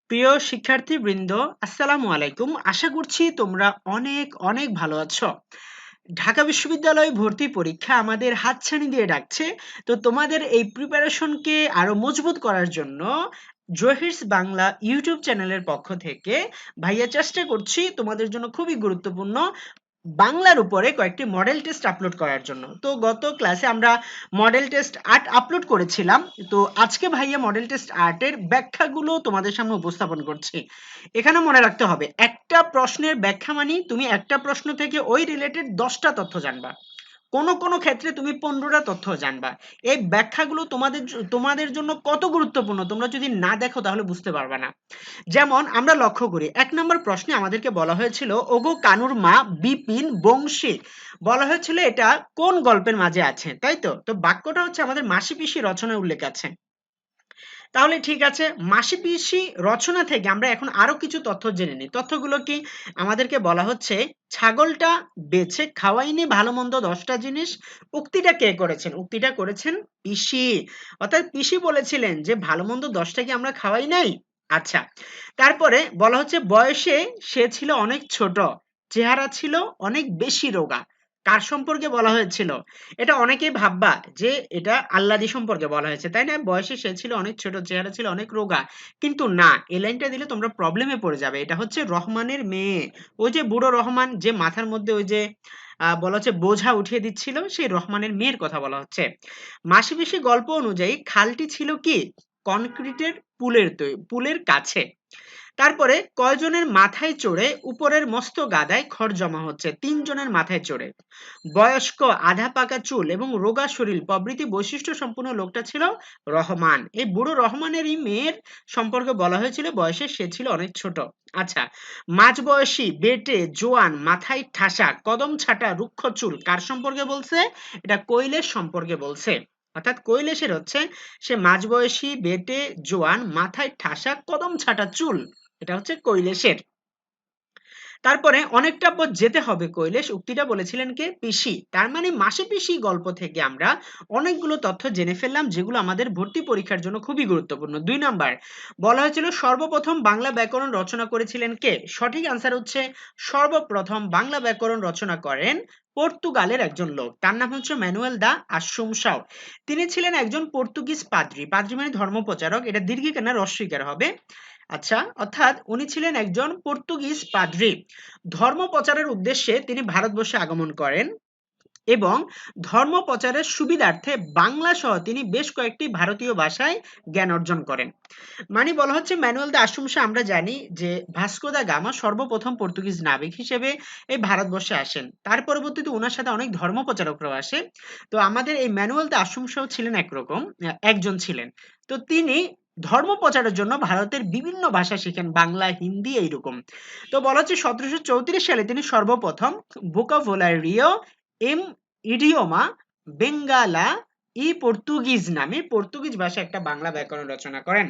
প্রিয় শিক্ষার্থীবৃন্দ, আসসালামু আলাইকুম। আশা করছি তোমরা অনেক অনেক ভালো আছো। ঢাকা বিশ্ববিদ্যালয় ভর্তি পরীক্ষা আমাদের হাতছানি দিয়ে ডাকছে। তো তোমাদের এই প্রিপারেশনকে আরো মজবুত করার জন্য জহিরস বাংলা ইউটিউব চ্যানেলের পক্ষ থেকে ভাইয়া চেষ্টা করছি তোমাদের জন্য খুবই গুরুত্বপূর্ণ বাংলার উপরে কয়েকটি মডেল টেস্ট আপলোড করার জন্য। তো গত ক্লাসে আমরা মডেল টেস্ট ৮ আপলোড করেছিলাম। তো আজকে ভাইয়া মডেল টেস্ট ৮ এর ব্যাখ্যাগুলো তোমাদের সামনে উপস্থাপন করছি। এখানে মনে রাখতে হবে, একটা প্রশ্নের ব্যাখ্যা মানে তুমি একটা প্রশ্ন থেকে ওই রিলেটেড 10টা তথ্য জানবা, কোনো ক্ষেত্রে তুমি 15টা তথ্য জানবা। এই ব্যাখ্যাগুলো তোমাদের জন্য কত গুরুত্বপূর্ণ তোমরা যদি না দেখো তাহলে বুঝতে পারবে না। যেমন আমরা লক্ষ্য করি ১ নম্বর প্রশ্নে আমাদেরকে বলা হয়েছিল ওগো কানুর মা বিপিন বংশী, বলা হয়েছিল এটা কোন গল্পের মাঝে আছে, তাই তো? তো বাক্যটা হচ্ছে আমাদের মাসি পিসি রচনায় উল্লেখ আছে। তাহলে ঠিক আছে, মাসি পিসি রচনা থেকে আমরা এখন আরো কিছু তথ্য জেনে নিই। তথ্যগুলো কি? আমাদেরকে বলা হচ্ছে ছাগলটা বেছে খাওয়াইনি ভালো মন্দ 10টা জিনিস। উক্তিটা কে করেছেন? উক্তিটা করেছেন পিসি। অর্থাৎ পিসি বলেছিলেন যে ভালো মন্দ 10টা কি আমরা খাওয়াই নাই? আচ্ছা, তারপরে বলা হচ্ছে বয়সে সে ছিল অনেক ছোট, চেহারা ছিল অনেক বেশি রোগা। কার সম্পর্কে বলা হয়েছিল? এটা অনেকেই ভাববা যে এটা আল্লাদি সম্পর্কে বলা হয়েছে, তাই না? বয়সে সে ছিল অনেক ছোট, চেহারা ছিল অনেক রোগা। কিন্তু না, এই লাইনটা দিলে তোমরা প্রবলেমে পড়ে যাবে। এটা হচ্ছে রহমানের মেয়ে। ওই যে বুড়ো রহমান, যে মাথার মধ্যে ওই যে বলা হচ্ছে বোঝা উঠিয়ে দিচ্ছিল, সেই রহমানের মেয়ের কথা বলা হচ্ছে। মাসি পিসি গল্প অনুযায়ী খালটি ছিল কি? কনক্রিটের পুলের কাছে। তারপরে কয়জনের মাথায় চড়ে উপরের মস্ত গাদায় খড় জমা হচ্ছে? ৩ জনের মাথায় চড়ে। বয়স্ক, আধা পাকা চুল এবং রোগা শরীর প্রভৃতি বৈশিষ্ট্য সম্পন্ন লোকটা ছিল রহমান। এই বুড়ো রহমানেরই মেয়ের সম্পর্কে বলা হয়েছিল বয়সে সে ছিল অনেক ছোট। আচ্ছা, মাঝবয়সী, বেটে, জোয়ান, মাথায় ঠাসা, কদম ছাটা, রুক্ষ চুল, কার সম্পর্কে বলছে? এটা কৈলেশ সম্পর্কে বলছে। অর্থাৎ কৈলেশের হচ্ছে সে মাঝবয়সী, বেটে, জোয়ান, মাথায় ঠাসা, কদম ছাটা চুল, এটা হচ্ছে কৈলেশের। তারপরে অনেকটা পথ যেতে হবে কৈলেশ, উক্তিটা বলেছিলেন কে? পিসি। তার মানে মাসি পিসি গল্প থেকে আমরা অনেকগুলো তথ্য জেনে ফেললাম যেগুলো আমাদের ভর্তি পরীক্ষার জন্য খুবই গুরুত্বপূর্ণ। ২ নাম্বার বলা হয়েছিল সর্বপ্রথম বাংলা ব্যাকরণ রচনা করেছিলেন কে? সঠিক আনসার হচ্ছে সর্বপ্রথম বাংলা ব্যাকরণ রচনা করেন পর্তুগালের একজন লোক, তার নাম হচ্ছে ম্যানুয়েল দা আসুমসাও। তিনি ছিলেন একজন পর্তুগিজ পাদ্রী। পাদ্রী মানে ধর্মপ্রচারক, এটা দীর্ঘিকার না হ্রস্বইকার হবে। আচ্ছা, অর্থাৎ উনি ছিলেন একজন পর্তুগিজ পাদ্রী। ধর্ম প্রচারের উদ্দেশ্যে তিনি ভারতবর্ষে আগমন করেন এবং ধর্ম প্রচারের সুবিধার্থে বাংলা সহ তিনি বেশ কয়েকটি ভারতীয় ভাষায় জ্ঞান অর্জন করেন। মানে বলা হচ্ছে ম্যানুয়েল দা আশুমসা, আমরা জানি যে ভাস্কো দা গামা সর্বপ্রথম পর্তুগিজ নাবিক হিসেবে এই ভারতবর্ষে আসেন। তার পরবর্তীতে ওনার সাথে অনেক ধর্ম প্রচারকরাও আসে। তো আমাদের এই ম্যানুয়েল দা আশুমসাও ছিলেন একজন ছিলেন। তো তিনি ধর্ম প্রচারের জন্য ভারতের বিভিন্ন ভাষা শিখেন, বাংলা, হিন্দি, এইরকম। তো বলা হচ্ছে 1734 সালে তিনি সর্বপ্রথম ভোকাবুলারিও এম ইডিওমা বেঙ্গালা পর্তুগিজ নামে পর্তুগিজ ভাষায় একটা বাংলা ব্যাকরণ রচনা করেন।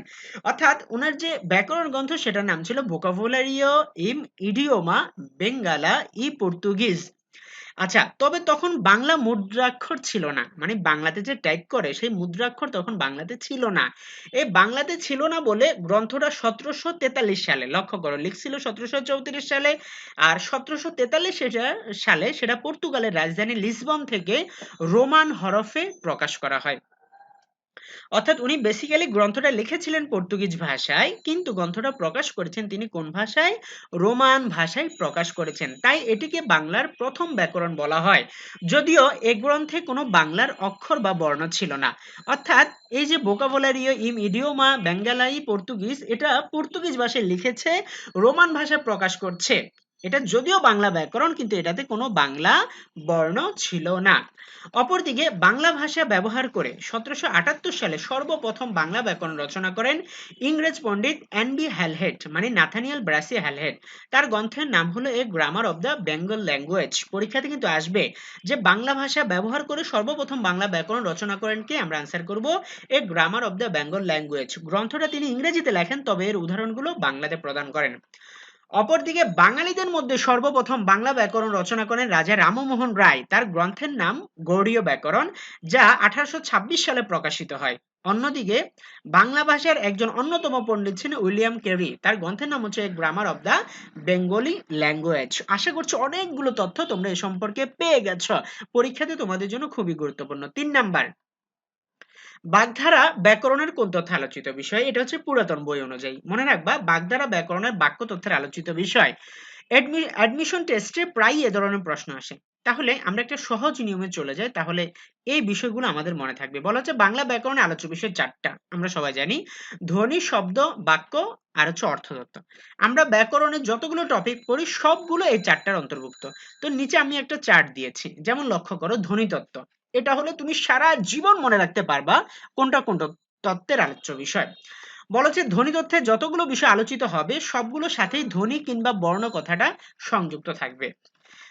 অর্থাৎ ওনার যে ব্যাকরণ গ্রন্থ সেটার নাম ছিল ভোকাবুলারিও ইম ইডিওমা বেঙ্গালা পর্তুগিজ। আচ্ছা, তবে তখন বাংলা মুদ্রাক্ষর ছিল না, মানে বাংলাতে যে টাইপ করে সেই মুদ্রাক্ষর তখন বাংলাতে ছিল না। এই বাংলাতে ছিল না বলে গ্রন্থটা 1743 সালে, লক্ষ্য করো, লিখছিল 1734 সালে, আর 1743 সালে সেটা পর্তুগালের রাজধানী লিসবন থেকে রোমান হরফে প্রকাশ করা হয়। অর্থাৎ উনি বেসিক্যালি গ্রন্থটা লিখেছিলেন পর্তুগিজ ভাষায়, কিন্তু গ্রন্থটা প্রকাশ করেছেন তিনি কোন ভাষায়? রোমান ভাষায় প্রকাশ করেছেন। তাই এটিকে বাংলার প্রথম ব্যাকরণ বলা হয়, যদিও এ গ্রন্থে কোনো বাংলার অক্ষর বা বর্ণ ছিল না। অর্থাৎ এই যে ভোকাবুলারিও ইম ইডিওমা বেঙ্গালাই পর্তুগিজ, এটা পর্তুগিজ ভাষায় লিখেছে, রোমান ভাষায় প্রকাশ করছে। এটা যদিও বাংলা ব্যাকরণ, কিন্তু এটাতে কোনো বাংলা বর্ণ ছিল না। অপরদিকে বাংলা ভাষা ব্যবহার করে 1778 সালে সর্বপ্রথম বাংলা ব্যাকরণ রচনা করেন ইংরেজ পণ্ডিত এনবি হ্যালহেড, মানে নাথানিয়েল ব্রাসি হ্যালহেড। তার গ্রন্থের নাম হলো a grammar of the Bengal language. পরীক্ষাতে কিন্তু আসবে যে বাংলা ভাষা ব্যবহার করে সর্বপ্রথম বাংলা ব্যাকরণ রচনা করেন কে? আমরা আনসার করব a grammar of the Bengal language. গ্রন্থটা তিনি ইংরেজিতে লেখেন, তবে এর উদাহরণগুলো বাংলাতে প্রদান করেন। অপরদিকে বাঙালিদের মধ্যে সর্বপ্রথম বাংলা ব্যাকরণ রচনা করেন রাজা রামমোহন রায়। তার গ্রন্থের নাম গৌড়ীয় ব্যাকরণ, যা 1826 সালে প্রকাশিত হয়। অন্যদিকে বাংলা ভাষার একজন অন্যতম পণ্ডিত ছিলেন উইলিয়াম ক্যারি, তার গ্রন্থের নাম হচ্ছে grammar of the Bengali language. আশা করছি অনেকগুলো তথ্য তোমরা এ সম্পর্কে পেয়ে গেছো, পরীক্ষাতে তোমাদের জন্য খুবই গুরুত্বপূর্ণ। 3 নাম্বার, বাগধারা ব্যাকরণের কোন তথ্য আলোচিত বিষয়? এটা হচ্ছে পুরাতন বই অনুযায়ী। মনে রাখবা, বাগধারা ব্যাকরণের বাক্য তথ্যের আলোচিত বিষয়। অ্যাডমিশন টেস্টে প্রায় এ ধরনের প্রশ্ন আসে। তাহলে আমরা একটা সহজ নিয়মে চলে যাই, তাহলে এই বিষয়গুলো আমাদের মনে থাকবে। বলা হচ্ছে বাংলা ব্যাকরণে আলোচ্য বিষয় 4টা, আমরা সবাই জানি, ধ্বনি, শব্দ, বাক্য আর হচ্ছে অর্থতত্ত্ব। আমরা ব্যাকরণের যতগুলো টপিক পড়ি সবগুলো এই 4টার অন্তর্ভুক্ত। তো নিচে আমি একটা চার্ট দিয়েছি, যেমন লক্ষ্য করো ধ্বনিতত্ত্ব, এটা হলে তুমি সারা জীবন মনে রাখতে পারবা কোনটা কোনটা তত্ত্বের আলোচ্য বিষয়। বলা হচ্ছে ধ্বনি তত্ত্বে যতগুলো বিষয় আলোচিত হবে সবগুলোর সাথেই ধ্বনি কিংবা বর্ণ কথাটা সংযুক্ত থাকবে।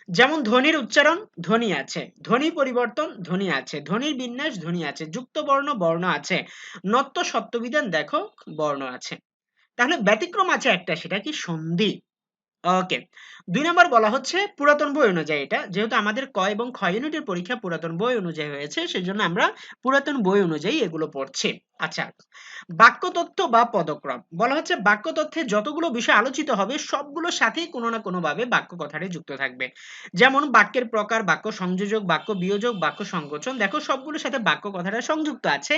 যেমন ধ্বনির উচ্চারণ, ধ্বনি আছে, ধ্বনি পরিবর্তন, ধ্বনি আছে, ধ্বনির বিন্যাস, ধ্বনি আছে, যুক্ত বর্ণ, বর্ণ আছে, নত্য সত্যবিধান দেখো, বর্ণ আছে। তাহলে ব্যতিক্রম আছে একটা, সেটা কি? সন্ধি। ওকে। 2 নম্বর বলা হচ্ছে পুরাতন বই অনুযায়ী, এটা যেহেতু আমাদের ক এবং খ ইউনিটের পরীক্ষা পুরাতন বই অনুযায়ী হয়েছে, সেজন্য আমরা পুরাতন বই অনুযায়ী এগুলো পড়ছি। আচ্ছা, বাক্য তথ্য বা পদক্রম, বলা হচ্ছে বাক্য তথ্যে যতগুলো বিষয় আলোচিত হবে সবগুলোর সাথেই কোনো না কোনো ভাবে বাক্য কথাটি যুক্ত থাকবে। যেমন বাক্যের প্রকার, বাক্য সংযোজক, বাক্য বিয়োজক, বাক্য সংকোচন, দেখো সবগুলোর সাথে বাক্য কথাটা সংযুক্ত আছে।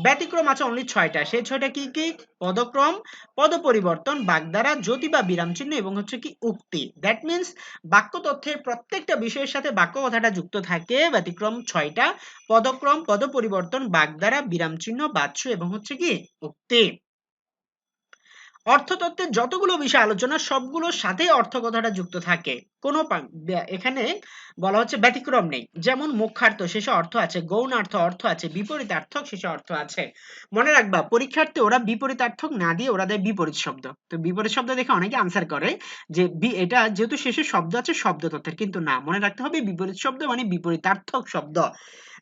ব্যতিক্রম আছে অনলি 6টা, সেই 6টা কি কি? পদক্রম, পদ পরিবর্তন, বাগধারা, যতি বা বিরাম চিহ্ন এবং হচ্ছে কি উক্তি। দ্যাট মিন্স বাক্য তথ্যের প্রত্যেকটা বিষয়ের সাথে বাক্য কথাটা যুক্ত থাকে। ব্যতিক্রম 6টা, পদক্রম, পদ পরিবর্তন, বাগধারা, বিরাম চিহ্ন, বাচ্য এবং হচ্ছে কি উক্তি। অর্থতত্ত্বের যতগুলো বিষয় আলোচনা সবগুলোর সাথেই অর্থ কথাটা যুক্ত থাকে, কোনো এখানে বলা হচ্ছে ব্যতিক্রম নেই। যেমন মুখ্যার্থ, শেষে অর্থ আছে, গৌণার্থ অর্থ আছে, বিপরীতার্থক শেষে অর্থ আছে। মনে রাখবা, পরীক্ষার্থে ওরা বিপরীতার্থক না দিয়ে ওরা দেয় বিপরীত শব্দ। তো বিপরীত শব্দ দেখে অনেকে আনসার করে যে এটা যেহেতু শেষে শব্দ আছে শব্দ তত্ত্বের, কিন্তু না, মনে রাখতে হবে বিপরীত শব্দ মানে বিপরীতার্থক শব্দ।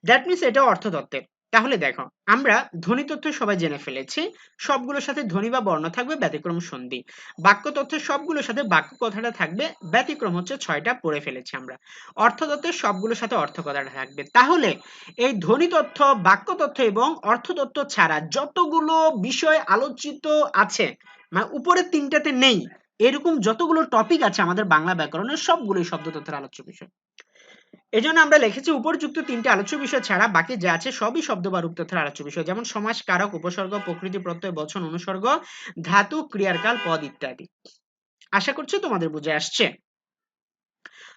দ্যাট মিন্স এটা অর্থতত্ত্বের। তাহলে দেখো, আমরা ধ্বনি তথ্য সবাই জেনে ফেলেছি, সবগুলোর সাথে ধ্বনি বা বর্ণ থাকবে, ব্যতিক্রম সন্ধি। বাক্য তথ্যের সবগুলোর সাথে বাক্য কথাটা থাকবে, ব্যতিক্রম হচ্ছে 6টা, পড়ে ফেলেছি আমরা। অর্থ তথ্যের সবগুলোর সাথে অর্থ কথাটা থাকবে। তাহলে এই ধ্বনি তথ্য, বাক্য তথ্য এবং অর্থ তথ্য ছাড়া যতগুলো বিষয় আলোচিত আছে, মানে উপরের 3টাতে নেই এরকম যতগুলো টপিক আছে আমাদের বাংলা ব্যাকরণের, সবগুলোই শব্দ তথ্যের আলোচ্য বিষয়। এজন্য আমরা লিখেছি উপরযুক্ত 3টে আলোচ্য বিষয় ছাড়া বাকি যা আছে সবই শব্দ বা রূপ তথ্যের আলোচ্য বিষয়। যেমন সমাস, কারক, উপসর্গ, প্রকৃতি প্রত্যয়, বচন, অনুসর্গ, ধাতু, ক্রিয়ার কাল, পদ ইত্যাদি। আশা করছি তোমাদের বুঝে আসছে।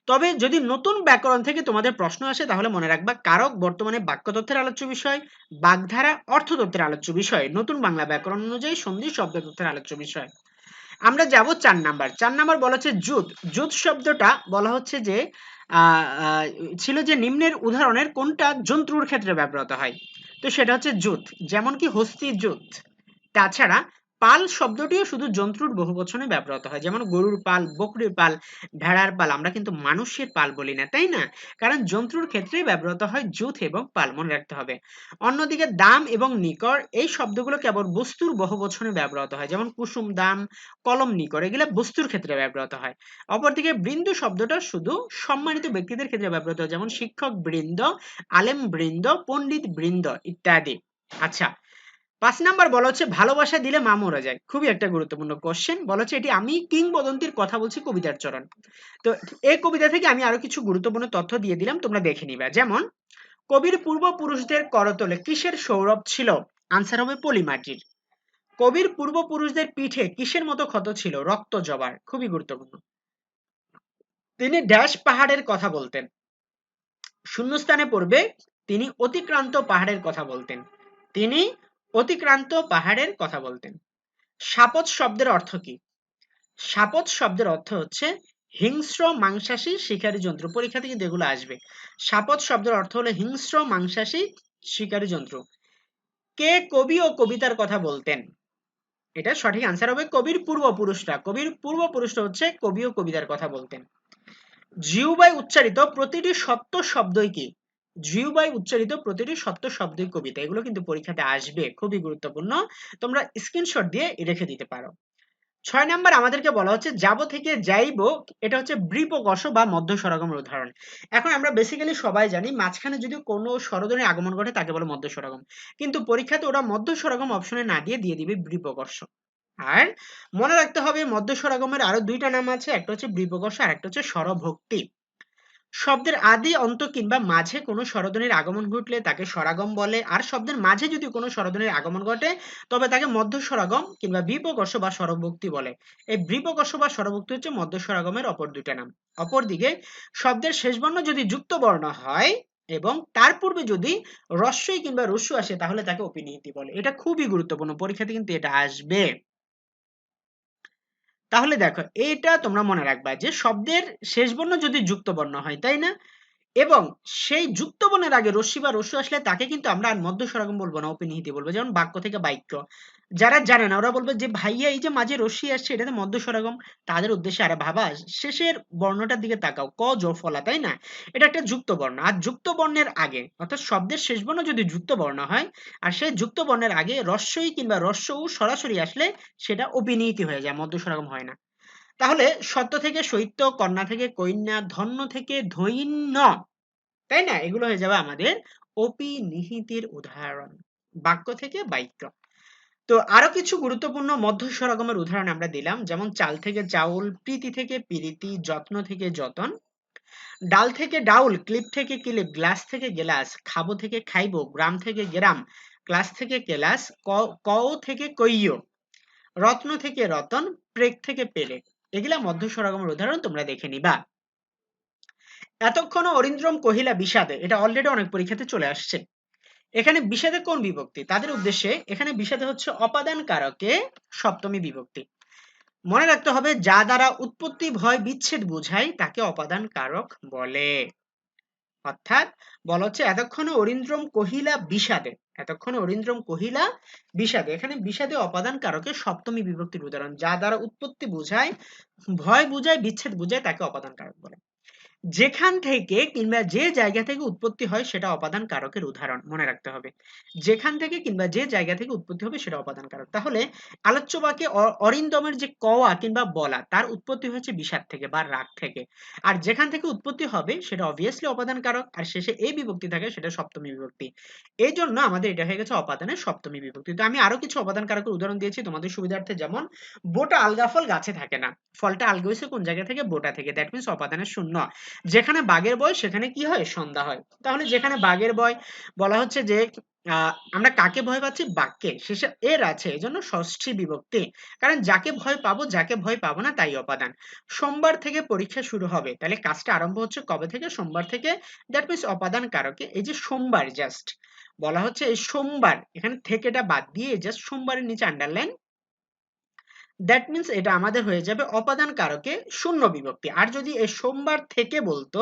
তবে যদি নতুন ব্যাকরণ থেকে তোমাদের প্রশ্ন আসে তাহলে মনে রাখবা কারক বর্তমানে বাক্য তথ্যের আলোচ্য বিষয়, বাগধারা অর্থ তথ্যের আলোচ্য বিষয়, নতুন বাংলা ব্যাকরণ অনুযায়ী সন্ধি শব্দ তথ্যের আলোচ্য বিষয়। আমরা যাব 4 নাম্বার। 4 নাম্বার বলা হচ্ছে জুত। জুত শব্দটা বলা হচ্ছে যে ছিল যে নিম্নের উদাহরণের কোনটা জন্তুর ক্ষেত্রে ব্যবহৃত হয়? তো সেটা হচ্ছে জুত। যেমন কি হস্তি জুত। তাছাড়া পাল শব্দটিও শুধু জন্তুর বহুবচনে ব্যবহৃত হয়, যেমন গরুর পাল, বকরির পাল, ভেড়ার পাল। আমরা কিন্তু মানুষের পাল বলি না, তাই না? কারণ জন্তুর ক্ষেত্রেই ব্যবহৃত হয় জুত এবং পাল, মনে রাখতে হবে। অন্যদিকে দাম এবং নিকর এই শব্দগুলো কেবল বস্তুর বহুবচনে ব্যবহৃত হয়, যেমন কুসুম, দাম, কলম, নিকর এগুলো বস্তুর ক্ষেত্রে ব্যবহৃত হয়। অপরদিকে বৃন্দ শব্দটা শুধু সম্মানিত ব্যক্তিদের ক্ষেত্রে ব্যবহৃত হয়, যেমন শিক্ষক বৃন্দ, আলেম বৃন্দ, পণ্ডিত বৃন্দ ইত্যাদি। আচ্ছা, 5 নাম্বার বলা হচ্ছে ভালোবাসা দিলে মা মরে যায়। খুবই একটা গুরুত্বপূর্ণ কোশ্চেন। বলা হচ্ছে এটি আমি কিংবদন্তির কথা বলছি কবিতার চরণ। তো এই কবিতা থেকে আমি আরো কিছু গুরুত্বপূর্ণ তথ্য দিয়ে দিলাম, তোমরা দেখে নিবা। যেমন কবির পূর্বপুরুষদের করতলে কিসের সৌরভ ছিল? আনসার হবে পলিমাটির। কবির পূর্বপুরুষদের পিঠে কিসের মতো ক্ষত ছিল? রক্ত জবার। খুবই গুরুত্বপূর্ণ। তিনি ড্যাশ পাহাড়ের কথা বলতেন। শূন্যস্থানে পড়বে তিনি অতিক্রান্ত পাহাড়ের কথা বলতেন। তিনি অতিক্রান্ত পাহাড়ের কথা বলতেন। শাপথ শব্দের অর্থ কি? শাপথ শব্দের অর্থ হচ্ছে হিংস্র মাংসাশী শিকারী জন্তু। পরীক্ষাতে কিন্তু এগুলো আসবে। শাপথ শব্দের অর্থ হলো হিংস্র মাংসাশী শিকারী জন্তু। কে কবি ও কবিতার কথা বলতেন? এটা সঠিক আনসার হবে কবির পূর্বপুরুষরা। কবির পূর্বপুরুষরা হচ্ছে কবি ও কবিতার কথা বলতেন। জিহ্বায় উচ্চারিত প্রতিটি সত্য শব্দই কি? জিহ্বায় উচ্চারিত প্রতিটি সত্য শব্দই কবিতা। এগুলো কিন্তু পরীক্ষাতে আসবে, খুবই গুরুত্বপূর্ণ। তোমরা স্ক্রিনশট দিয়ে রেখে দিতে পারো। 6 নাম্বার আমাদেরকে বলা হচ্ছে যাব থেকে যাইব, এটা হচ্ছে ব্রিপকর্ষ বা মধ্য স্বরাগমের উদাহরণ। এখন আমরা বেসিক্যালি সবাই জানি মাঝখানে যদি কোনো স্বরধ্বনির আগমন ঘটে তাকে বলে মধ্য স্বরাগম, কিন্তু পরীক্ষাতে ওরা মধ্য স্বরাগম অপশনে না দিয়ে দিবে ব্রিপকর্ষ। আর মনে রাখতে হবে মধ্য স্বরাগমের আরো দুইটা নাম আছে, একটা হচ্ছে ব্রিপকর্ষ আর একটা হচ্ছে স্বরভক্তি। শব্দের আদি অন্ত কিংবা মাঝে কোনো স্বরধ্বনির আগমন ঘটলে তাকে স্বরাগম বলে, আর শব্দের মাঝে যদি কোনো স্বরধ্বনির আগমন ঘটে তবে তাকে মধ্য স্বরাগম কিংবা বিপকর্ষ বা স্বরভক্তি বলে। এই বিপকর্ষ বা স্বরভক্তি হচ্ছে মধ্য স্বরাগমের অপর দুইটা নাম। অপরদিকে শব্দের শেষ বর্ণ যদি যুক্ত বর্ণ হয় এবং তার পূর্বে যদি রস্বই কিংবা রস্যু আসে তাহলে তাকে অপিনিহিতি বলে। এটা খুবই গুরুত্বপূর্ণ, পরীক্ষাতে কিন্তু এটা আসবে। তাহলে দেখো এটা তোমরা মনে রাখবা যে শব্দের শেষ বর্ণ যদি যুক্ত বর্ণ হয়, তাই না, এবং সেই যুক্ত বর্ণের আগে রস্যি বা রস্যু আসলে তাকে কিন্তু আমরা আর মধ্য স্বরাগম বলবো না, অপিনিহিতি বলবো। যেমন বাক্য থেকে বাক্য, যারা জানে না ওরা বলবে যে ভাইয়া এই যে মাঝে রস্যি আসছে এটাতে মধ্য স্বরাগম, তাদের উদ্দেশ্যে আরে ভাবা শেষের বর্ণটার দিকে তাকাও, ক জ ফলা, তাই না, এটা একটা যুক্ত বর্ণ। আর যুক্ত বর্ণের আগে অর্থাৎ শব্দের শেষ বর্ণ যদি যুক্ত বর্ণ হয় আর সেই যুক্ত বর্ণের আগে রস্যই কিংবা রস্য উ সরাসরি আসলে সেটা অপিনিহিতি হয়ে যায়, মধ্য স্বরাগম হয় না। তাহলে সত্য থেকে সৈত্য, কন্যা থেকে কন্যা, ধন্য থেকে ধৈন্য, তাই না, এগুলো হয়ে যাবে আমাদের অপিনিহিতির উদাহরণ, বাক্য থেকে বাক্য। তো আরো কিছু গুরুত্বপূর্ণ মধ্য স্বরাগমের উদাহরণ আমরা দিলাম, যেমন চাল থেকে চাউল, প্রীতি থেকে প্রীতি, যত্ন থেকে যতন, ডাল থেকে ডাউল, ক্লিপ থেকে ক্লিপ, গ্লাস থেকে গ্লাস, খাবো থেকে খাইবো, গ্রাম থেকে গ্রাম, ক্লাস থেকে ক্লাস, কও থেকে কইও, রত্ন থেকে রতন, প্রেক থেকে পেলে। এগুলা মধ্য স্বরাগমের উদাহরণ, তোমরা দেখে নিবা। এতক্ষণ অরিন্দ্রম কহিলা বিষাদে, এটা অলরেডি অনেক পরীক্ষাতে চলে আসছে। এখানে বিষাদে কোন বিভক্তি, তাদের উদ্দেশ্যে এখানে বিষাদে হচ্ছে অপাদান কারকে সপ্তমী বিভক্তি। মনে রাখতে হবে যা দ্বারা উৎপত্তি ভয় বিচ্ছেদ বোঝায় তাকে অপাদান কারক বলে। অর্থাৎ বলা হচ্ছে এতক্ষণে অরিন্দ্রম কহিলা বিষাদে, এতক্ষণে অরিন্দ্রম কহিলা বিষাদে, এখানে বিষাদে অপাদান কারকে সপ্তমী বিভক্তির উদাহরণ। যা দ্বারা উৎপত্তি বোঝায়, ভয় বোঝায়, বিচ্ছেদ বোঝায় তাকে অপাদান কারক বলে। যেখান থেকে কিংবা যে জায়গা থেকে উৎপত্তি হয় সেটা অপাদান কারকের উদাহরণ, মনে রাখতে হবে যেখান থেকে কিংবা যে জায়গা থেকে উৎপত্তি হবে সেটা অপাদান কারক। তাহলে আলোচ্য বাক্যে অরিন্দমের যে কওয়া কিংবা বলা তার উৎপত্তি হচ্ছে বিষাদ থেকে বা রাগ থেকে, আর যেখান থেকে উৎপত্তি হবে সেটা অবভিয়াসলি অপাদান কারক, আর শেষে এই বিভক্তি থাকে সেটা সপ্তমী বিভক্তি। এই জন্য আমাদের এটা হয়ে গেছে অপাদানের সপ্তমী বিভক্তি। তো আমি আরো কিছু অপাদান কারকের উদাহরণ দিয়েছি তোমাদের সুবিধার্থে, যেমন বোটা আলগা ফল গাছে থাকে না, ফলটা আলগা হয়েছে কোন জায়গা থেকে, বোটা থেকে, দ্যাট মিনস অপাদানের শূন্য। যেখানে বাঘের বয় সেখানে কি হয়, সন্ধ্যা হয়। তাহলে যেখানে বাঘের বয় বলা হচ্ছে যে আমরা কাকে ভয় পাচ্ছি, বাঘকে, শেষে এর আছে এজন্য ষষ্ঠী বিভক্তি, কারণ যাকে ভয় পাবো যাকে ভয় পাবো না তাই অপাদান। সোমবার থেকে পরীক্ষা শুরু হবে, তাহলে কাজটা আরম্ভ হচ্ছে কবে থেকে, সোমবার থেকে, দ্যাট মিনস অপাদান কারকে। এই যে সোমবার জাস্ট বলা হচ্ছে এই সোমবার, এখানে থেকেটা বাদ দিয়ে জাস্ট সোমবারের নিচে আন্ডারলাইন, দ্যাট মিনস এটা আমাদের হয়ে যাবে অপাদান কারকে শূন্য বিভক্তি। আর যদি এই সোমবার থেকে বলতো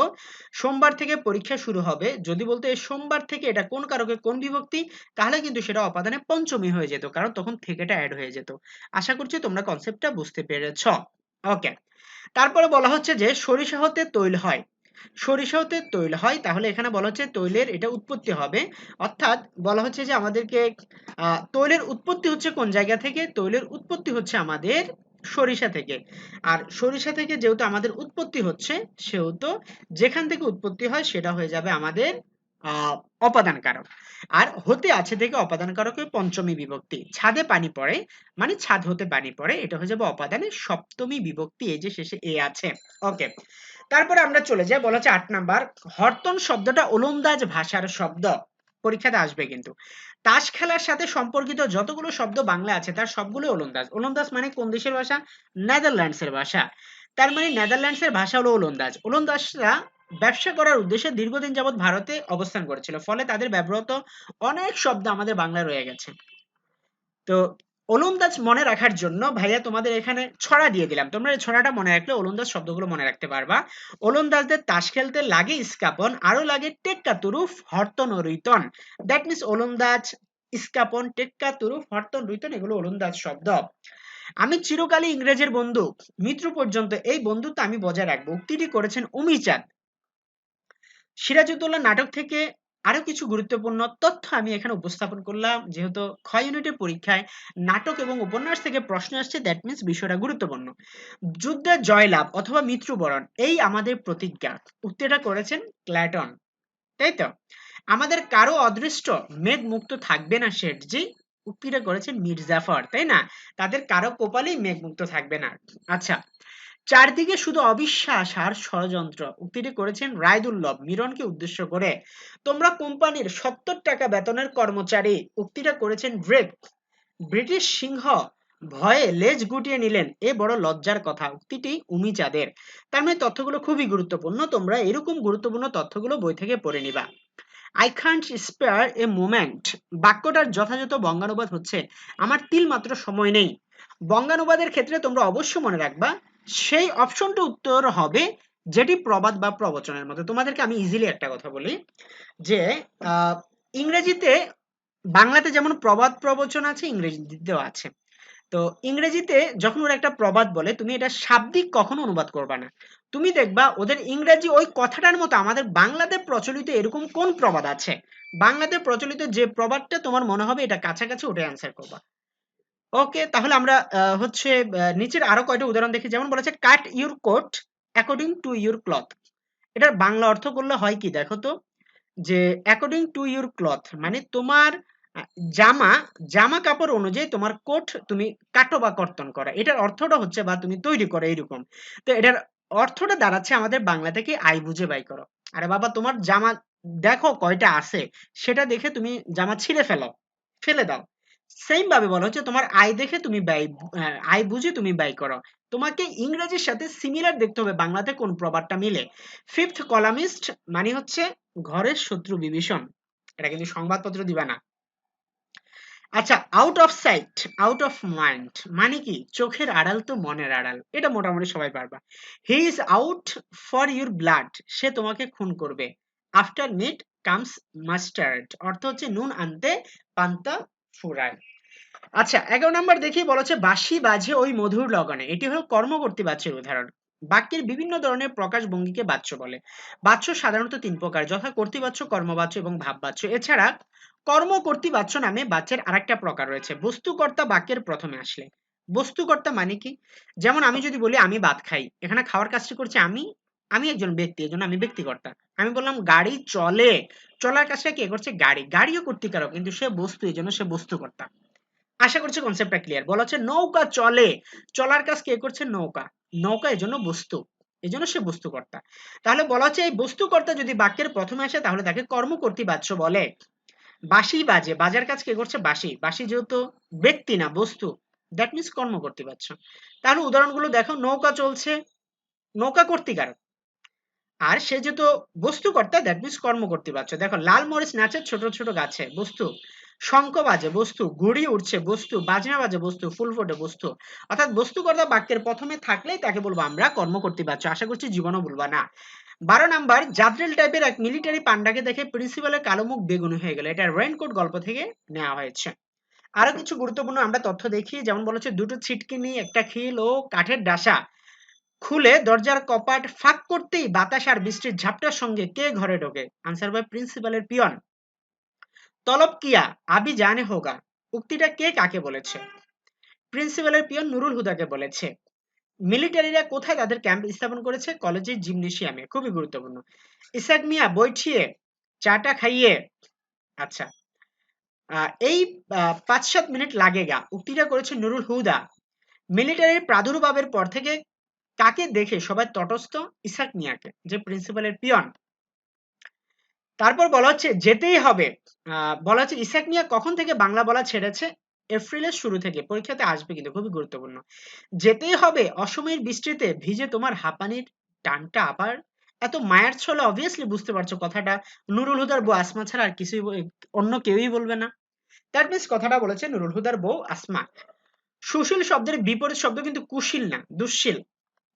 সোমবার থেকে পরীক্ষা শুরু হবে, যদি বলতো এই সোমবার থেকে এটা কোন কারকে কোন বিভক্তি, তাহলে কিন্তু সেটা অপাদানে পঞ্চমী হয়ে যেত, কারণ তখন থেকেটা অ্যাড হয়ে যেত। আশা করছি তোমরা কনসেপ্টটা বুঝতে পেরেছ। ওকে, তারপরে বলা হচ্ছে যে সরিষা হতে তৈল হয়, সরিষা হতে তৈল হয়, তাহলে এখানে বলা হচ্ছে তৈলের এটা উৎপত্তি হবে, অর্থাৎ বলা হচ্ছে যে আমাদেরকে তৈলের উৎপত্তি হচ্ছে কোন জায়গা থেকে, তৈলের উৎপত্তি হচ্ছে আমাদের সরিষা থেকে। আর সরিষা থেকে যেহেতু আমাদের উৎপত্তি হচ্ছে সেহেতু যেখান থেকে উৎপত্তি হয় সেটা হয়ে যাবে আমাদের অপাদান কারক। আর হতে আছে থেকে অপাদান কারকে পঞ্চমী বিভক্তি। ছাদে পানি পড়ে মানে ছাদ হতে পানি পড়ে, এটা হয়ে যাবে অপাদানের সপ্তমী বিভক্তি, এই যে শেষে এ আছে। ওকে, তারপরে আমরা চলে যাই, বলা হচ্ছে 8 নাম্বার, হরতন শব্দটা ওলন্দাজ ভাষার শব্দ, পরীক্ষাতে আসবে কিন্তু। তাস খেলার সাথে সম্পর্কিত যতগুলো শব্দ বাংলা আছে তার সবগুলো ওলন্দাজ। ওলন্দাজ মানে কোন দেশের ভাষা, নেদারল্যান্ডসের ভাষা। তার মানে নেদারল্যান্ডসের ভাষা হলো ওলন্দাজ। ওলন্দাজরা ব্যবসা করার উদ্দেশ্যে দীর্ঘদিন যাবৎ ভারতে অবস্থান করেছিল, ফলে তাদের ব্যবহৃত অনেক শব্দ আমাদের বাংলায় রয়ে গেছে। তো ওলন্দাজ মনে রাখার জন্য ভাইয়া তোমাদের এখানে ছড়া দিয়ে দিলাম, তোমরা এই ছড়াটা মনে রাখলে ওলন্দাজ শব্দগুলো মনে রাখতে পারবা। ওলন্দাজদের তাস খেলতে লাগে ইস্কাপন, আরো লাগে টেক্কা তুরুফ হরতন ও রুইতন, দ্যাট মিনস ওলন্দাজ ইস্কাপন টেক্কা তুরুফ হরতন রুইতন এগুলো ওলন্দাজ শব্দ। আমি চিরকালই ইংরেজের বন্ধু, মৃত্যু পর্যন্ত এই বন্ধুত্ব আমি বজায় রাখবো, উক্তিটি করেছেন অমিচাঁদ। সিরাজউদ্দৌলা নাটক থেকে আরো কিছু গুরুত্বপূর্ণ তথ্য আমি এখানে উপস্থাপন করলাম। যেহেতু খ ইউনিটের পরীক্ষায় নাটক এবং উপন্যাস থেকে প্রশ্ন আসছে, দ্যাট মিন্স বিষয়টা গুরুত্বপূর্ণ। যুদ্ধে জয়লাভ অথবা মৃত্যুবরণ এই আমাদের প্রতিজ্ঞা, উক্তিটা করেছেন প্ল্যাটন, তাই তো? আমাদের কারো অদৃষ্ট মেঘ মুক্ত থাকবে না শেঠজি, উক্তিটা করেছেন মির্জাফর, তাই না? তাদের কারো কপালেই মেঘ মুক্ত থাকবে না। আচ্ছা, চারদিকে শুধু অবিশ্বাস আর ষড়যন্ত্র, উক্তিটি করেছেন রায়দুল্লভ মিরনকে উদ্দেশ্য করে। তোমরা কোম্পানির 70 টাকা বেতনের কর্মচারী, উক্তিটা করেছেন ড্রেক। ব্রিটিশ সিংহ ভয়ে লেজ গুটিয়ে নিলেন, এ বড় লজ্জার কথা, উক্তিটি উমিচাঁদের। তার মানে তথ্যগুলো খুবই গুরুত্বপূর্ণ, তোমরা এরকম গুরুত্বপূর্ণ তথ্যগুলো বই থেকে পড়ে নিবা। I can't spare a moment, বাক্যটার যথাযথ বঙ্গানুবাদ হচ্ছে আমার তিল মাত্র সময় নেই। বঙ্গানুবাদের ক্ষেত্রে তোমরা অবশ্যই মনে রাখবা সেই অপশনটা উত্তর হবে যেটি প্রবাদ বা প্রবচনের মতো। তোমাদেরকে আমি ইজিলি একটা কথা বলি যে ইংরেজিতে, বাংলাতে যেমন প্রবাদ প্রবচন আছে, ইংরেজিতেও আছে। তো ইংরেজিতে যখন ওরা একটা প্রবাদ বলে, তুমি এটা শাব্দিক কখনো অনুবাদ করবা না। তুমি দেখবা ওদের ইংরেজি ওই কথাটার মতো আমাদের বাংলাতে প্রচলিত এরকম কোন প্রবাদ আছে, বাংলাতে প্রচলিত যে প্রবাদটা তোমার মনে হবে এটা কাছাকাছি, ওটাই অ্যান্সার করবা। ওকে, তাহলে আমরা হচ্ছে নিচের আরো কয়টা উদাহরণ দেখি। যেমন বলেছে cut your coat according to your cloth, এটার বাংলা অর্থ করলে হয় কি দেখো তো, যে অ্যাকর্ডিং টু ইউর ক্লথ মানে তোমার আহ, জামা জামা কাপড় অনুযায়ী তোমার কোট তুমি কাটো বা কর্তন করা, এটার অর্থটা হচ্ছে বা তুমি তৈরি করো এইরকম। তো এটার অর্থটা দাঁড়াচ্ছে আমাদের বাংলা থেকে আই বুঝে বাই করো। আরে বাবা, তোমার জামা দেখো কয়টা আছে, সেটা দেখে তুমি জামা ছিঁড়ে ফেলে দাও। সেম ভাবে বলা হচ্ছে তোমার আয় দেখে তুমি ব্যয়, আয় বুঝে তুমি ব্যয় করো। তোমাকে ইংরেজির সাথে সিমিলার দেখতে হবে বাংলাতে কোন প্রবাদটা মিলে। ফিফথ কলামিস্ট মানে হচ্ছে ঘরের শত্রু বিভীষণ, এটা কিন্তু সংবাদপত্র দিবা না। আচ্ছা, out of sight out of mind মানে কি চোখের আড়াল তো মনের আড়াল, এটা মোটামুটি সবাই পারবা। He is out for your blood, সে তোমাকে খুন করবে। আফটার মিট কামস মাস্টার্ড, অর্থ হচ্ছে নুন আনতে পান্তা ফুরায়। আচ্ছা, 11 নম্বর দেখি, বলা হচ্ছে বাঁশি বাজে ওই মধুর লগনে, এটি হলো কর্মকর্তী বাচ্যের উদাহরণ। বাক্যের বিভিন্ন ধরনের প্রকাশ ভঙ্গিকে বাচ্য বলে। বাচ্য সাধারণত তিন প্রকার, যথা কর্তৃবাচ্য, কর্মবাচ্য এবং ভাববাচ্য। এছাড়া কর্মকর্তৃবাচ্য নামে বাচ্যের আরেকটা প্রকার রয়েছে, বস্তুকর্তা বাক্যের প্রথমে আসলে। বস্তুকর্তা মানে কি? যেমন আমি যদি বলি আমি ভাত খাই, এখানে খাওয়ার কাজটি করছে আমি, আমি একজন ব্যক্তি, এজন্য আমি ব্যক্তিকর্তা। আমি বললাম গাড়ি চলে, চলার কাজটা কে করছে? গাড়ি, গাড়িও কর্তৃকারক কিন্তু সে বস্তু, এজন্য সে বস্তুকর্তা। আশা করছি কনসেপ্টটা ক্লিয়ার। বলা হচ্ছে নৌকা চলে, চলার কাজ কে করছে? নৌকা, নৌকা এজন্য বস্তু, এজন্য সে বস্তুকর্তা। তাহলে বলা হচ্ছে এই বস্তুকর্তা যদি বাক্যের প্রথমে আসে তাহলে তাকে কর্মকর্তী বাচ্য বলে। বাঁশি বাজে, বাজার কাজ কে করছে? বাঁশি, বাঁশি যেহেতু ব্যক্তি না বস্তু, দ্যাট মিন্স কর্মকর্তী বাচ্য। তাহলে উদাহরণগুলো দেখো, নৌকা চলছে, নৌকা কর্তৃকারক, আর সে যেহেতু বস্তুকর্তা দ্যাট মিন্স কর্মকর্তী বাচ্য। দেখো লাল মরিচ নাচে ছোট ছোট গাছে, বস্তু। শঙ্খ বাজে, বস্তু। ঘুড়ি উঠছে, বস্তু। বাজনা বাজে, বস্তু। ফুল ফোটে, বস্তু। অর্থাৎ বস্তুকর্তা বাক্যের প্রথমে থাকলেই তাকে বলবো আমরা কর্মকর্তী বাচ্য। আশা করছি জীবনও বলবা না। 12 নাম্বার, জাদ্রেল টাইপের এক মিলিটারি পান্ডাকে দেখে প্রিন্সিপালের কালো মুখ বেগুনি হয়ে গেল, এটা রেইনকোট গল্প থেকে নেওয়া হয়েছে। আরো কিছু গুরুত্বপূর্ণ আমরা তথ্য দেখি। যেমন বলেছে দুটো ছিটকিনি, একটা খিল ও কাঠের ডাসা খুলে দরজার কপাট ফাঁক করতেই বাতাস আর বৃষ্টির ঝাপটার সঙ্গে কে ঘরে ঢোকে? আনসার ভাই প্রিন্সিপালের পিয়ন। তলব কিয়া আবি জানে হোগা, উক্তিটা কে কাকে বলেছে? প্রিন্সিপালের পিয়ন নুরুল হুদাকে বলেছে। মিলিটারিরা কোথায় তাদের ক্যাম্প স্থাপন করেছে? কলেজের জিমনেশিয়ামে, খুবই গুরুত্বপূর্ণ। ইসাক মিয়া বৈঠিয়ে চাটা খাইয়ে, আচ্ছা, এই 5-7 মিনিট লাগেগা, উক্তিটা করেছে নুরুল হুদা। মিলিটারির প্রাদুর্ভাবের পর থেকে কাকে দেখে সবাই তটস্থ? ইসাক মিয়াকে, যে প্রিন্সিপালের পিয়ন। তারপর বলা হচ্ছে যেতেই হবে, বলা হচ্ছে ইসাক মিয়া কখন থেকে বাংলা বলা ছেড়েছে? এপ্রিলের শুরু থেকে, পরীক্ষাতে আসবে কিন্তু, খুবই গুরুত্বপূর্ণ। যেতেই হবে অসময়ের বৃষ্টিতে ভিজে তোমার হাঁপানির টানটা আবার, এত মায়ের ছলে অবভিয়াসলি বুঝতে পারছো কথাটা নুরুল হুদার বউ আসমা ছাড়া আর কিছুই অন্য কেউই বলবে না। দ্যাট মিন্স কথাটা বলেছে নুরুল হুদার বউ আসমা। সুশীল শব্দের বিপরীত শব্দ কিন্তু কুশীল না, দুঃশীল।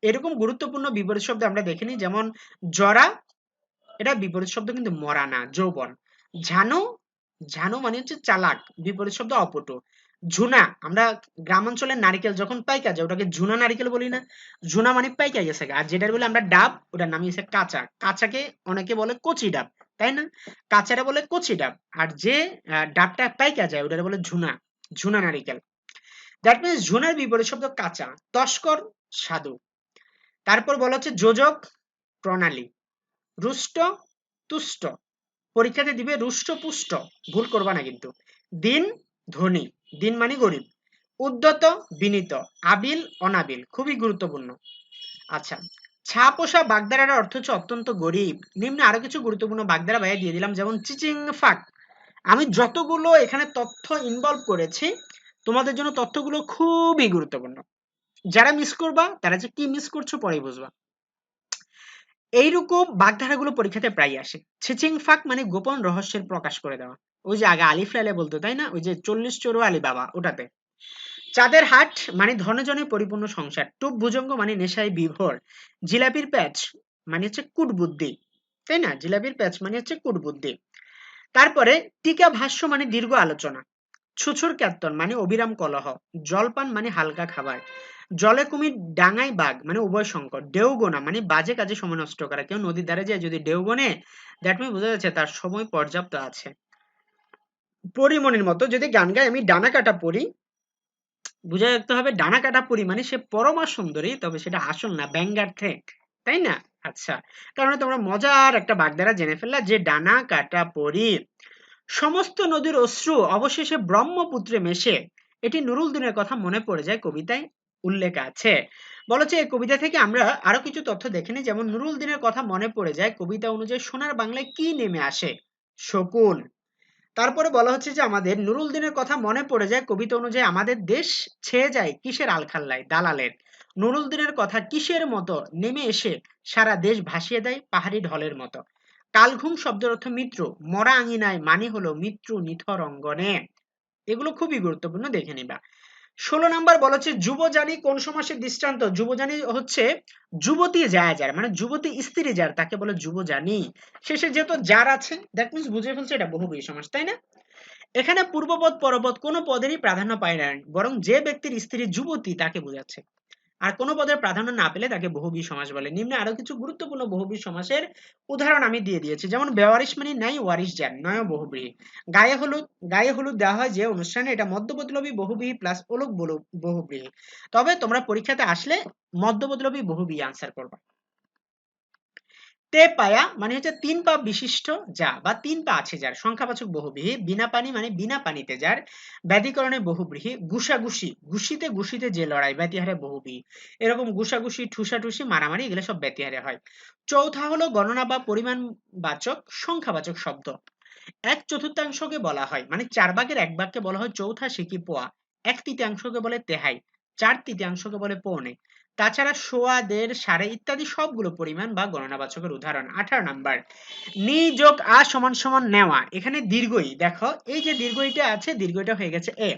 এরকম গুরুত্বপূর্ণ বিপরীত শব্দ আমরা দেখিনি, যেমন জরা, এটা বিপরীত শব্দ কিন্তু মরা না, যৌবন। ঝানু, ঝানু মানে হচ্ছে চালাক, বিপরীত শব্দ অপটু। ঝুনা, আমরা গ্রামাঞ্চলের নারিকেল যখন পাইকা যায় ওটাকে ঝুনা নারিকেল বলি না, ঝুনা মানে পাইকা গেছে। আর যেটা বলে আমরা ডাব, ওটার নাম হচ্ছে কাঁচা, কাঁচাকে অনেকে বলে কচি ডাব, তাই না? কাঁচাটা বলে কচি ডাব, আর যে ডাবটা পাইকা যায় ওটা বলে ঝুনা, ঝুনা নারিকেল। দ্যাট মিনস ঝুনার বিপরীত শব্দ কাঁচা। তস্কর সাধু। তারপর বলা হচ্ছে যোজক প্রণালী, রুষ্ট তুষ্ট, পরীক্ষাতে দিবে রুষ্ট পুষ্ট, ভুল করবা না কিন্তু। দিন ধনী, দিন মানে গরিব। উদ্যত বিনীত, আবিল অনাবিল, খুবই গুরুত্বপূর্ণ। আচ্ছা, ছা পোষা বাগধারার অর্থ হচ্ছে অত্যন্ত গরিব। নিম্নে আরো কিছু গুরুত্বপূর্ণ বাগধারা বাইরে দিয়ে দিলাম, যেমন চিচিং ফাক। আমি যতগুলো এখানে তথ্য ইনভলভ করেছি তোমাদের জন্য তথ্যগুলো খুবই গুরুত্বপূর্ণ। যারা মিস করবা তারা যে কি মিস করছো পরে বুঝবা। এইরকম বাগধারাগুলো পরীক্ষাতে প্রায় আসে। ছিচিং ফাক মানে গোপন রহস্যের প্রকাশ করে দেওয়া। ওই যে আগে আলিফ লাইলে বলতো তাই না, ওই যে 40 চোরো আলী বাবা ওটাতে। চাঁদের হাট মানে ধনজনে পরিপূর্ণ সংসার। টুপ ভুজঙ্গ মানে নেশায় বিভোর। জিলাপির প্যাচ মানে হচ্ছে কুটবুদ্ধি, তাই না? জিলাপির প্যাচ মানে হচ্ছে কুটবুদ্ধি। তারপরে টিকা ভাষ্য মানে দীর্ঘ আলোচনা। ছুছুর ক্যাত্তন মানে অবিরাম কলহ। জলপান মানে হালকা খাবার। জলে কুমির ডাঙায় বাঘ মানে উভয় সংকট। ডেউগোনা মানে বাজে কাজে সময় নষ্ট করা। কেউ নদীর ধারে যায় যদি ডেউগোনে, দ্যাট মিন বোঝা যাচ্ছে তার সময় পর্যাপ্ত আছে। পরিমণির মতো যদি গান গায় আমি ডানা কাটা পরি, বুঝে রাখতে হবে ডানা কাটা পরি মানে সে পরমা সুন্দরী, তবে সেটা আসল না, ব্যঙ্গার থ্রেট, তাই না? আচ্ছা, কারণ তোমরা মজার একটা বাগধারা জেনে ফেললা যে ডানা কাটা পরি। সমস্ত নদীর অশ্রু অবশেষে ব্রহ্মপুত্রে মেশে, এটি নুরুল দিনের কথা মনে পড়ে যায় কবিতায় উল্লেখ আছে। বলেছে এই কবিতা থেকে আমরা আরো কিছু তথ্য দেখে নিই, যেমন নুরুল দিনের কথা মনে পড়ে যায় কবিতা অনুযায়ী সোনার বাংলায় কি নেমে আসে? শকুন। তারপরে বলা হচ্ছে যে আমাদের নুরুল দিনের কথা মনে পড়ে যায় কবিতা অনুযায়ী আমাদের দেশ ছেয়ে যায় কিসের আলখাল্লায়? দালালের। নুরুল দিনের কথা কিসের মতো নেমে এসে সারা দেশ ভাসিয়ে দেয় পাহাড়ি ঢলের মতো? কালঘুম শব্দের অর্থ মিত্র, মরা আঙিনায় মানে হলো মৃত্যু নিথর অঙ্গনে। এগুলো খুবই গুরুত্বপূর্ণ, দেখে নিবা। 16 নাম্বার বলা হচ্ছে যুবজানি কোন সমাসের দৃষ্টান্ত? যুবজানি হচ্ছে যুবতী যায় যার, মানে যুবতী স্ত্রী যার, তাকে বলে যুবজানি। শেষে যেহেতু যার আছে দ্যাট মিন্স বুঝে ফেলছে এটা বহুব্রীহি সমাস, তাই না? এখানে পূর্বপদ পরপদ কোনো পদেরই প্রাধান্য পায় না, বরং যে ব্যক্তির স্ত্রী যুবতী তাকে বোঝাচ্ছে। আর কোনো পদের প্রাধান্য না পেলে তাকে বহুব্রীহি সমাস বলে। নিম্নে আরো কিছু গুরুত্বপূর্ণ বহুব্রীহি সমাসের উদাহরণ আমি দিয়ে দিয়েছি, যেমন বেওয়ারিশ মানে নাই ওয়ারিশ যান, নয় বহুব্রীহি। গায়ে হলুদ, গায়ে হলুদ দেওয়া হয় যে অনুষ্ঠানে, এটা মধ্যপদলোপী বহুব্রীহি প্লাস ওলক বহুব্রীহি। তবে তোমরা পরীক্ষাতে আসলে মধ্যপদলোপী বহুব্রীহি আনসার করবা। তে পায়া মানে হচ্ছে 3 পা বিশিষ্ট যা বা 3 পা আছে যার, সংখ্যাবাচক বহুব্রীহি। বিনা পানি মানে বিনা পানিতে যার, ব্যাধিকরণে বহুব্রীহি। গুষাগুষি, গুষিতে গুষিতে যে লড়াই, ব্যতিহারে বহুব্রীহি। এরকম গুষাগুষি, ঠুসাঠুসি, মারামারি এগুলো সব ব্যতিহারে হয়। চৌথা হলো গণনা বা পরিমাণবাচক সংখ্যাবাচক শব্দ। 1/4 বলা হয় মানে 4 ভাগের 1 ভাগকে বলা হয় চৌথা সিকি পোয়া। 1/3 বলে তেহাই। 4/3 বলে পৌনে। তাছাড়া সোয়া, দেড়, সাড়ে ইত্যাদি সবগুলো পরিমাণ বা গণনাবাচকের উদাহরণ। 18 নাম্বার নি যোগ আ সমান সমান নেওয়া। এখানে দীর্ঘই, দেখো এই যে দীর্ঘইটা আছে, দীর্ঘইটা হয়ে গেছে এ,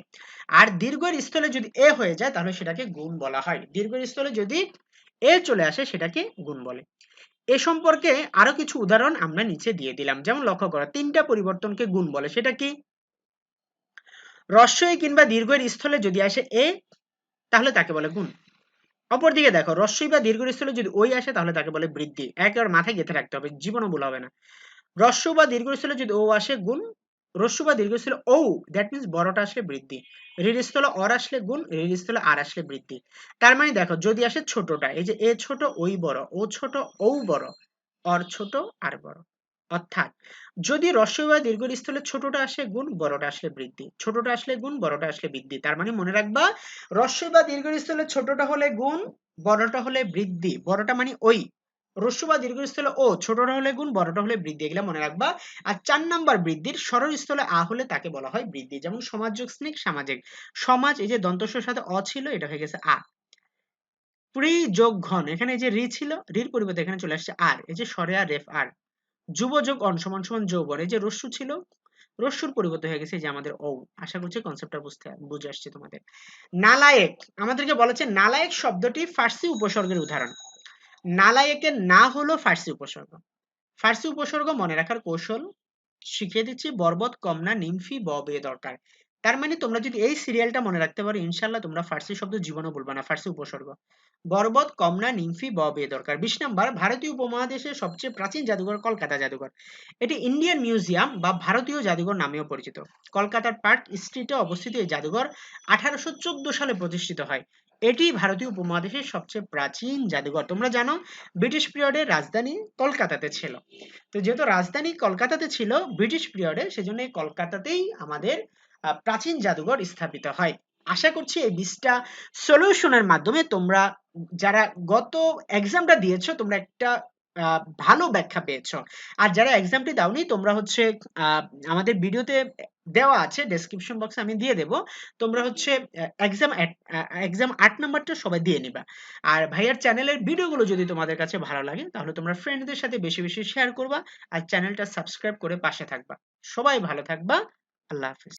আর দীর্ঘের স্থলে যদি এ হয়ে যায় তাহলে সেটাকে গুণ বলা হয়। দীর্ঘের স্থলে যদি এ চলে আসে সেটাকে গুণ বলে। এ সম্পর্কে আরো কিছু উদাহরণ আমরা নিচে দিয়ে দিলাম, যেমন লক্ষ্য করো 3টা পরিবর্তনকে গুণ বলে, সেটা কি? রস্বই কিংবা দীর্ঘের স্থলে যদি আসে এ তাহলে তাকে বলে গুণ। অপরদিকে দেখো রস্বই বা দীর্ঘের স্থলে যদি ওই আসে তাহলে তাকে বলে বৃদ্ধি। একেবারে মাথায় গেঁথে রাখতে হবে, জীবনও ভুল হবে না। রস্য বা দীর্ঘের স্থলে যদি ও আসে গুণ, রস্য বা দীর্ঘ স্থলে ও, দ্যাট মিন্স বড়টা আসলে বৃদ্ধি। ঋর স্থলে অর আসলে গুণ, ঋর স্থলে আর আসলে বৃদ্ধি। তার মানে দেখো যদি আসে ছোটটা, এই যে এ ছোট ওই বড়, ও ছোট ও বড়, অর ছোট আর বড়। অর্থাৎ যদি রস্বই বা দীর্ঘের স্থলে ছোটটা আসে গুণ, বড়টা আসলে বৃদ্ধি, ছোটটা আসলে গুণ, বড়টা আসলে বৃদ্ধি। তার মানে মনে রাখবা রস্বই বা দীর্ঘের স্থলে ছোটটা হলে গুণ, বড়টা হলে বৃদ্ধি। বড়টা মানে ওই, হ্রস্ব বা দীর্ঘ স্থলে ও, ছোটটা হলে গুণ, বড়টা হলে বৃদ্ধি, এগুলা মনে রাখবা। আর 4 নাম্বার বৃদ্ধির সরল স্থলে আ হলে তাকে বলা হয় বৃদ্ধি, যেমন সমাজ যোগ স্নেক সামাজিক। সমাজ এই যে দন্তস্বর সাথে অ ছিল এটা হয়ে গেছে আ। প্রি যোগ ঘন, এখানে এই যে রি ছিল, রির পরিবর্তে এখানে চলে আসছে আর, এই যে সরে আর রেফ আর। যুব যোগ অন সমান সমান যৌবন, এই যে রস্যু ছিল রস্যুর পরিবর্তে হয়ে গেছে যে আমাদের ও। আশা করছি কনসেপ্টটা বুঝে আসছে তোমাদের। নালায়েক, আমাদেরকে বলেছে নালায়েক শব্দটি ফার্সি উপসর্গের উদাহরণ। নালায়েকের না হলো ফার্সি উপসর্গ। ফার্সি উপসর্গ মনে রাখার কৌশল শিখিয়ে দিচ্ছি, বরবত কম না নিমফি ব বে দরকার। তার মানে তোমরা যদি এই সিরিয়ালটা মনে রাখতে পারো, ইনশাল্লাহ তোমরা ফার্সি শব্দ জীবনও বলবা না, ফার্সি উপসর্গ। বরবত, কমলা, নিমফি, ব বে দরকার। 20 নাম্বার, ভারতীয় উপমহাদেশের সবচেয়ে প্রাচীন জাদুঘর কলকাতা জাদুঘর। এটি ইন্ডিয়ান মিউজিয়াম বা ভারতীয় জাদুঘর নামেও পরিচিত। কলকাতার পার্ক স্ট্রিটে অবস্থিত এই জাদুঘর 1814 সালে প্রতিষ্ঠিত হয়। এটি ভারতীয় উপমহাদেশের সবচেয়ে প্রাচীন জাদুঘর। তোমরা জানো ব্রিটিশ পিরিয়ডের রাজধানী কলকাতাতে ছিল। তো যেহেতু রাজধানী কলকাতাতে ছিল ব্রিটিশ পিরিয়ডে, সেজন্য এই কলকাতাতেই আমাদের প্রাচীন জাদুঘর স্থাপিত হয়। আশা করছি এই 20টা সলিউশনের মাধ্যমে তোমরা যারা গত এক্সামটা দিয়েছো তোমরা একটা ভালো ব্যাখ্যা পেয়েছো। আর যারা এক্সামটি দাওনি তোমরা হচ্ছে আহ, আমাদের ভিডিওতে দেওয়া আছে, ডেসক্রিপশন বক্সে আমি দিয়ে দেব। তোমরা হচ্ছে এক্সাম 8 নাম্বারটা সবাই দিয়ে নিবা। আর ভাইয়ার চ্যানেলের ভিডিওগুলো যদি তোমাদের কাছে ভালো লাগে তাহলে তোমরা ফ্রেন্ডদের সাথে বেশি বেশি শেয়ার করবা, আর চ্যানেলটা সাবস্ক্রাইব করে পাশে থাকবা। সবাই ভালো থাকবা। আল্লাহ হাফিজ।